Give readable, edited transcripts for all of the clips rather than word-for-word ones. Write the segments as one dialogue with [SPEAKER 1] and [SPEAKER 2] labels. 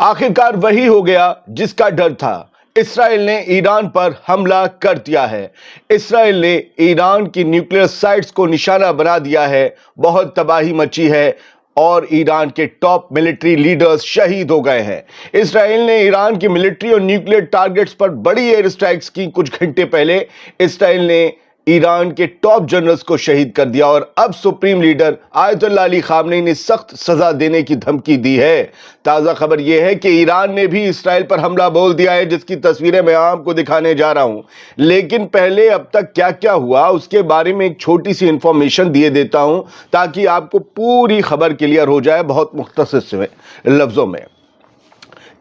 [SPEAKER 1] آخرکار وہی ہو گیا جس کا ڈر تھا۔ اسرائیل نے ایران پر حملہ کر دیا ہے۔ اسرائیل نے ایران کی نیوکلیئر سائٹس کو نشانہ بنا دیا ہے۔ بہت تباہی مچی ہے اور ایران کے ٹاپ ملٹری لیڈرز شہید ہو گئے ہیں۔ اسرائیل نے ایران کی ملٹری اور نیوکلیئر ٹارگٹس پر بڑی ایئر اسٹرائکس کی۔ کچھ گھنٹے پہلے اسرائیل نے ایران کے ٹاپ جنرلز کو شہید کر دیا اور اب سپریم لیڈر آیت اللہ علی خامنئی نے سخت سزا دینے کی دھمکی دی ہے۔ تازہ خبر یہ ہے کہ ایران نے بھی اسرائیل پر حملہ بول دیا ہے، جس کی تصویریں میں آپ کو دکھانے جا رہا ہوں۔ لیکن پہلے اب تک کیا کیا ہوا اس کے بارے میں ایک چھوٹی سی انفارمیشن دیے دیتا ہوں تاکہ آپ کو پوری خبر کلیئر ہو جائے بہت مختصر لفظوں میں۔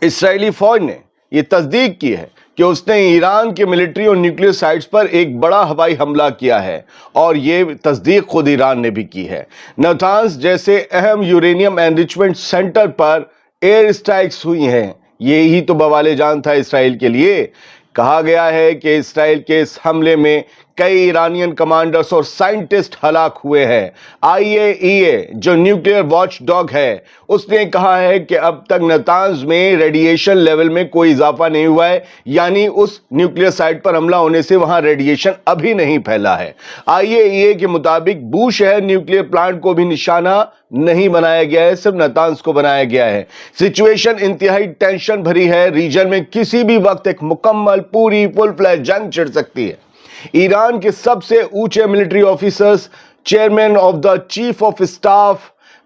[SPEAKER 1] اسرائیلی فوج نے یہ تصدیق کی ہے کہ اس نے ایران کے ملٹری اور نیوکلیئر سائٹس پر ایک بڑا ہوائی حملہ کیا ہے، اور یہ تصدیق خود ایران نے بھی کی ہے۔ نتانز جیسے اہم یورینیم انریچمنٹ سینٹر پر ایئر اسٹرائکس ہوئی ہیں۔ یہی تو بوالِ جان تھا اسرائیل کے لیے۔ کہا گیا ہے کہ اسرائیل کے اس حملے میں کئی ایرانین کمانڈرز اور سائنٹسٹ ہلاک ہوئے ہیں۔ IAEA جو نیوکلیئر واچ ڈاگ ہے، اس نے کہا ہے کہ اب تک نتانز میں ریڈیشن لیول میں کوئی اضافہ نہیں ہوا ہے، یعنی اس نیوکلیئر سائٹ پر حملہ ہونے سے وہاں ریڈیشن ابھی نہیں پھیلا ہے۔ IAEA کے مطابق بو شہر نیوکلیئر پلانٹ کو بھی نشانہ نہیں بنایا گیا ہے، صرف نتانز کو بنایا گیا ہے۔ سچویشن انتہائی ٹینشن بھری ہے۔ ریجن میں کسی بھی وقت ایک مکمل پوری فل فلیج جنگ چھڑ سکتی ہے۔ ایران کے سب سے اونچے military officers, chairman of the chief of staff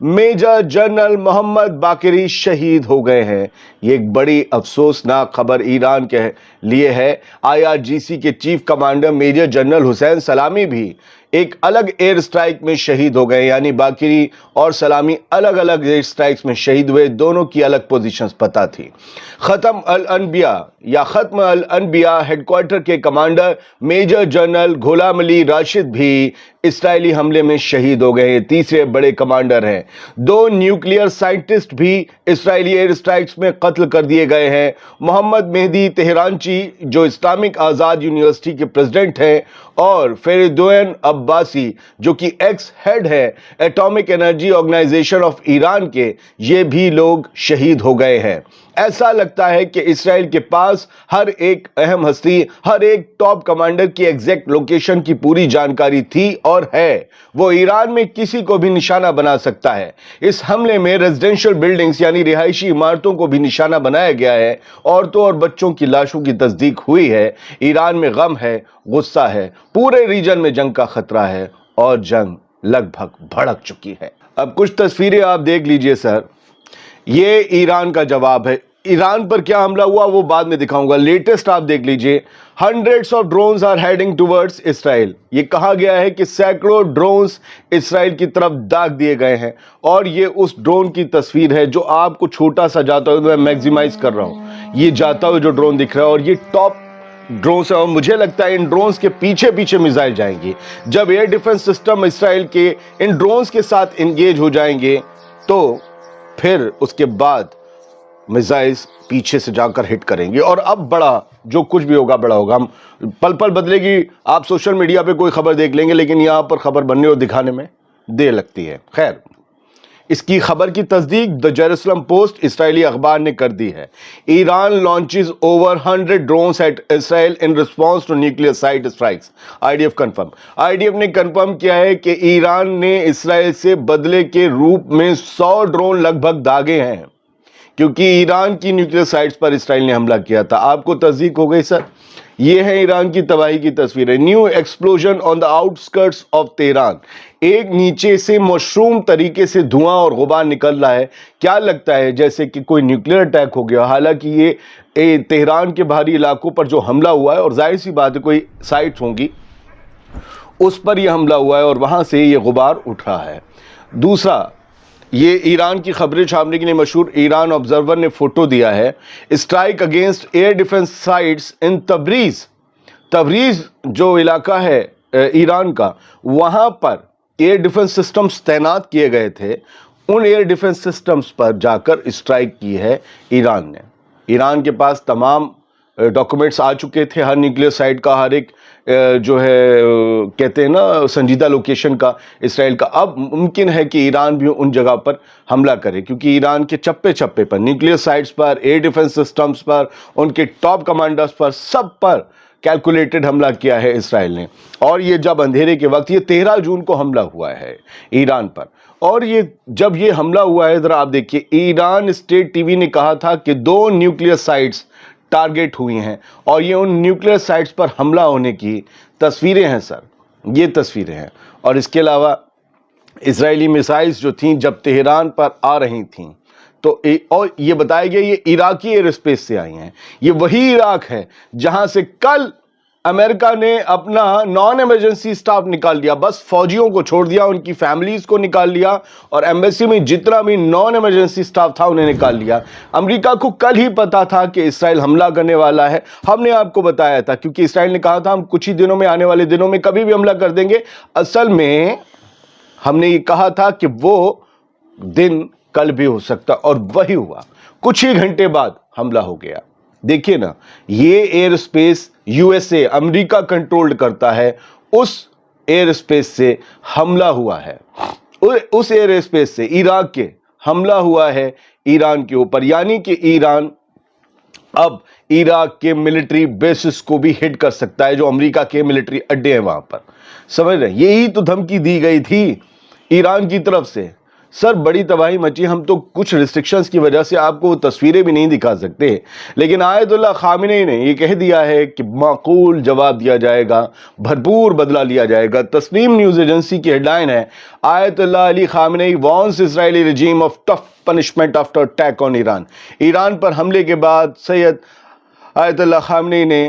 [SPEAKER 1] major general Mohammad Bagheri شہید ہو گئے ہیں۔ یہ ایک بڑی افسوسناک خبر ایران کے لیے ہے۔ IRGC کے چیف کمانڈر میجر جنرل حسین سلامی بھی ایک الگ ایئر اسٹرائک میں شہید ہو گئے، یعنی باقری اور سلامی الگ الگ ایئر اسٹرائکس میں شہید ہوئے۔ دونوں کی الگ پوزیشنز پتہ تھی۔ ختم الانبیاء ہیڈ کوارٹر کے کمانڈر میجر جنرل غلام علی راشد بھی اسرائیلی حملے میں شہید ہو گئے۔ یہ تیسرے بڑے کمانڈر ہیں۔ 2 نیوکلیئر سائنٹسٹ بھی اسرائیلی ایئر اسٹرائکس میں قتل کر دیے گئے ہیں۔ محمد مہدی تہرانچی جو اسلامک آزاد یونیورسٹی کے پریزیڈنٹ ہیں، اور فریدون عباسی جو کہ ایکس ہیڈ ہے atomic energy organization of Iran کے، یہ بھی لوگ شہید ہو گئے ہیں۔ ایسا لگتا ہے کہ اسرائیل کے پاس ہر ایک اہم ہستی، ہر ایک ٹاپ کمانڈر کی ایگزیکٹ لوکیشن کی پوری جانکاری تھی اور ہے۔ وہ ایران میں کسی کو بھی نشانہ بنا سکتا ہے۔ اس حملے میں ریزیڈنشل بلڈنگز یعنی رہائشی عمارتوں کو بھی نشانہ بنایا گیا ہے۔ عورتوں اور بچوں کی لاشوں کی تصدیق ہوئی ہے۔ ایران میں غم ہے، غصہ ہے، پورے ریجن میں جنگ کا خطرہ ہے اور جنگ لگ بھگ بھڑک چکی ہے۔ اب کچھ تصویریں آپ دیکھ لیجئے سر۔ یہ ایران کا جواب ہے۔ ایران پر کیا حملہ ہوا وہ بعد میں دکھاؤں گا، لیٹسٹ آپ دیکھ لیجئے۔ Hundreds of drones are heading towards Israel. یہ کہا گیا ہے کہ سینکڑوں ڈرونز اسرائیل کی طرف داغ دیے گئے ہیں، اور یہ اس ڈرون کی تصویر ہے جو آپ کو چھوٹا سا جاتا ہوئے، میں میگزیمائز کر رہا ہوں، یہ جاتا ہوئے جو ڈرون دکھ رہا ہے، اور یہ ٹاپ ڈرونز ہیں، اور مجھے لگتا ہے ان ڈرونز کے پیچھے پیچھے میزائل جائیں گی۔ جب ایئر ڈیفنس سسٹم اسرائیل کے ان ڈرونز کے ساتھ انگیج ہو جائیں گے تو پھر اس کے بعد میزائلز پیچھے سے جا کر ہٹ کریں گے، اور اب بڑا جو کچھ بھی ہوگا بڑا ہوگا۔ ہم پل پل بدلے گی، آپ سوشل میڈیا پہ کوئی خبر دیکھ لیں گے، لیکن یہاں پر خبر بننے اور دکھانے میں دیر لگتی ہے۔ خیر، اس کی خبر کی تصدیق دا جیروسلم پوسٹ اسرائیلی اخبار نے کر دی ہے۔ Iran launches over 100 drones at Israel in response to nuclear site strikes. IDF confirm. IDF نے کنفرم کیا ہے کہ ایران نے اسرائیل سے بدلے کے روپ میں 100 ڈرون لگ بھگ داغے ہیں، کیونکہ ایران کی نیوکلیئر سائٹس پر اسرائیل نے حملہ کیا تھا۔ آپ کو تصدیق ہو گئی سر؟ یہ ہے ایران کی تباہی کی تصویریں۔ New explosion on the out skirts of Tehran. ایک نیچے سے مشروم طریقے سے دھواں اور غبار نکل رہا ہے، کیا لگتا ہے جیسے کہ کوئی نیوکلیئر اٹیک ہو گیا، حالانکہ یہ تہران کے باہری علاقوں پر جو حملہ ہوا ہے، اور ظاہر سی بات ہے کوئی سائٹس ہوں گی اس پر یہ حملہ ہوا ہے، اور وہاں سے یہ غبار اٹھ رہا ہے۔ دوسرا، یہ ایران کی خبریں چھاپنے کے لیے مشہور ایران آبزرور نے فوٹو دیا ہے۔ Strike against air defence sites in Tabriz. Tabriz جو علاقہ ہے ایران کا، وہاں پر ایئر ڈیفنس سسٹمز تعینات کیے گئے تھے۔ ان ایئر ڈیفنس سسٹمز پر جا کر اسٹرائک کی ہے ایران نے۔ ایران کے پاس تمام ڈاکومنٹس آ چکے تھے ہر نیوکلیئر سائٹ کا، ہر ایک جو ہے کہتے ہیں نا سنجیدہ لوکیشن کا اسرائیل کا. اب ممکن ہے کہ ایران بھی ان جگہ پر حملہ کرے، کیونکہ ایران کے چپے چپے پر نیوکلیئر سائٹس پر، ایئر ڈیفنس سسٹمز پر، ان کے ٹاپ کمانڈرز پر، سب پر کیلکولیٹڈ حملہ کیا ہے اسرائیل نے. اور یہ جب اندھیرے کے وقت، یہ 13 جون کو حملہ ہوا ہے ایران پر. اور یہ جب یہ حملہ ہوا ہے، ذرا آپ دیکھیے، ایران اسٹیٹ ٹی وی نے کہا تھا کہ 2 نیوکلیئر سائٹس ٹارگیٹ ہوئی ہیں، اور یہ ان نیوکلیئر سائٹس پر حملہ ہونے کی تصویریں ہیں سر، یہ تصویریں ہیں. اور اس کے علاوہ اسرائیلی میزائلز جو تھیں جب تہران پر آ رہی تھیں تو اور یہ بتایا گیا یہ عراقی ایئر اسپیس سے آئی ہیں. یہ وہی عراق ہے جہاں سے کل امریکہ نے اپنا نان ایمرجنسی سٹاف نکال دیا، بس فوجیوں کو چھوڑ دیا، ان کی فیملیز کو نکال لیا، اور ایمبیسی میں جتنا بھی نان ایمرجنسی سٹاف تھا انہیں نکال لیا. امریکہ کو کل ہی پتا تھا کہ اسرائیل حملہ کرنے والا ہے. ہم نے آپ کو بتایا تھا، کیونکہ اسرائیل نے کہا تھا ہم کچھ ہی دنوں میں، آنے والے دنوں میں کبھی بھی حملہ کر دیں گے. اصل میں ہم نے یہ کہا تھا کہ وہ دن کل بھی ہو سکتا، اور وہی ہوا. کچھ ہی گھنٹے بعد حملہ ہو گیا. دیکھیے نا، یہ air space U S A America controlled کرتا ہے، اس ایئر اسپیس سے حملہ ہوا ہے، اس ایئر اسپیس سے عراق کے حملہ ہوا ہے ایران کے اوپر. یعنی کہ ایران اب عراق کے ملٹری بیسز کو بھی ہٹ کر سکتا ہے، جو امریکہ کے ملٹری اڈے ہیں وہاں پر. سمجھ رہے ہیں؟ یہی تو دھمکی دی گئی تھی ایران کی طرف سے. سر بڑی تباہی مچی. ہم تو کچھ ریسٹرکشنز کی وجہ سے آپ کو وہ تصویریں بھی نہیں دکھا سکتے، لیکن آیت اللہ خامنئی نے یہ کہہ دیا ہے کہ معقول جواب دیا جائے گا، بھرپور بدلہ لیا جائے گا. تسنیم نیوز ایجنسی کی ہیڈ لائن ہے، Ayatollah Ali Khamenei warns Israeli regime of tough punishment after attack on Iran. Iran پر حملے کے بعد سید آیت اللہ خامنئی نے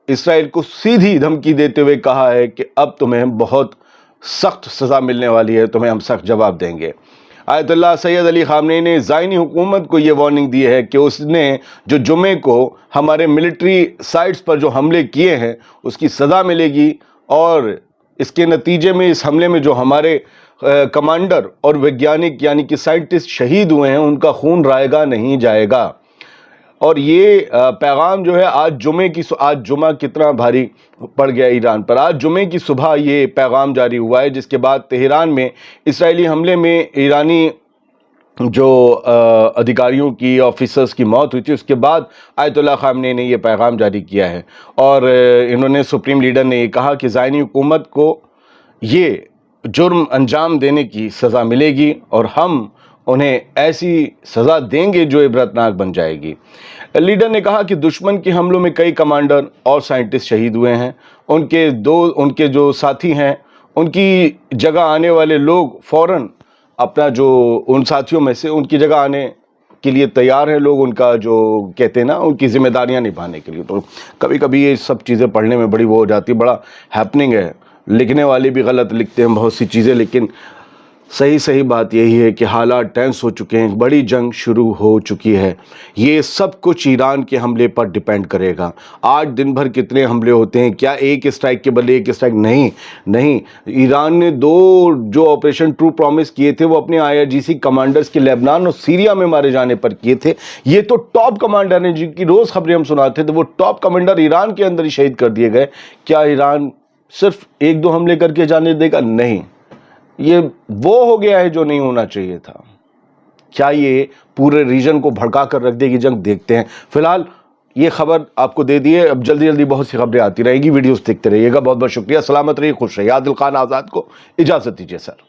[SPEAKER 1] اسرائیل کو سیدھی دھمکی دیتے ہوئے کہا ہے کہ اب تمہیں بہت سخت سزا ملنے والی ہے، تمہیں ہم سخت جواب دیں گے. آیت اللہ سید علی خامنئی نے زائنی حکومت کو یہ وارننگ دی ہے کہ اس نے جو جمعے کو ہمارے ملٹری سائٹس پر جو حملے کیے ہیں اس کی سزا ملے گی، اور اس کے نتیجے میں اس حملے میں جو ہمارے کمانڈر اور ویگیانک یعنی کہ سائنٹسٹ شہید ہوئے ہیں ان کا خون رائے گا نہیں جائے گا. اور یہ پیغام جو ہے آج جمعہ کتنا بھاری پڑ گیا ایران پر. آج جمعے کی صبح یہ پیغام جاری ہوا ہے، جس کے بعد تہران میں اسرائیلی حملے میں ایرانی جو ادھیکاریوں کی، آفیسرز کی موت ہوئی تھی، اس کے بعد آیت اللہ خامنئی نے یہ پیغام جاری کیا ہے. اور انہوں نے، سپریم لیڈر نے یہ کہا کہ زائنی حکومت کو یہ جرم انجام دینے کی سزا ملے گی، اور ہم انہیں ایسی سزا دیں گے جو عبرتناک بن جائے گی. لیڈر نے کہا کہ دشمن کے حملوں میں کئی کمانڈر اور سائنٹسٹ شہید ہوئے ہیں. ان کے جو ساتھی ہیں، ان کی جگہ آنے والے لوگ فوراً اپنا جو ان ساتھیوں میں سے ان کی جگہ آنے کے لیے تیار ہیں لوگ، ان کا جو کہتے ہیں نا ان کی ذمہ داریاں نبھانے کے لیے. تو کبھی کبھی یہ سب چیزیں پڑھنے میں بڑی وہ ہو جاتی، بڑا ہیپننگ ہے. لکھنے والے بھی غلط لکھتے ہیں بہت سی چیزیں، لیکن صحیح بات یہی ہے کہ حالات ٹینس ہو چکے ہیں، بڑی جنگ شروع ہو چکی ہے. یہ سب کچھ ایران کے حملے پر ڈیپینڈ کرے گا. آج دن بھر کتنے حملے ہوتے ہیں، کیا ایک اسٹرائک کے بدلے ایک اسٹرائک؟ نہیں. ایران نے 2 جو آپریشن ٹرو پرومس کیے تھے وہ اپنے IRGC کمانڈرز کے لیبنان اور سیریا میں مارے جانے پر کیے تھے. یہ تو ٹاپ کمانڈر ہیں جن کی روز خبریں ہم سناتے تھے، وہ ٹاپ کمانڈر ایران کے اندر ہی شہید کر دیے گئے. کیا ایران صرف 1-2 حملے کر کے جانے دے گا؟ نہیں. یہ وہ ہو گیا ہے جو نہیں ہونا چاہیے تھا. کیا یہ پورے ریجن کو بھڑکا کر رکھ دے گی جنگ؟ دیکھتے ہیں. فی الحال یہ خبر آپ کو دے دیے، اب جلدی بہت سی خبریں آتی رہیں گی. ویڈیوز دیکھتے رہیے گا. بہت بہت شکریہ. سلامت رہیے، خوش رہیے. عادل خان آزاد کو اجازت دیجیے سر.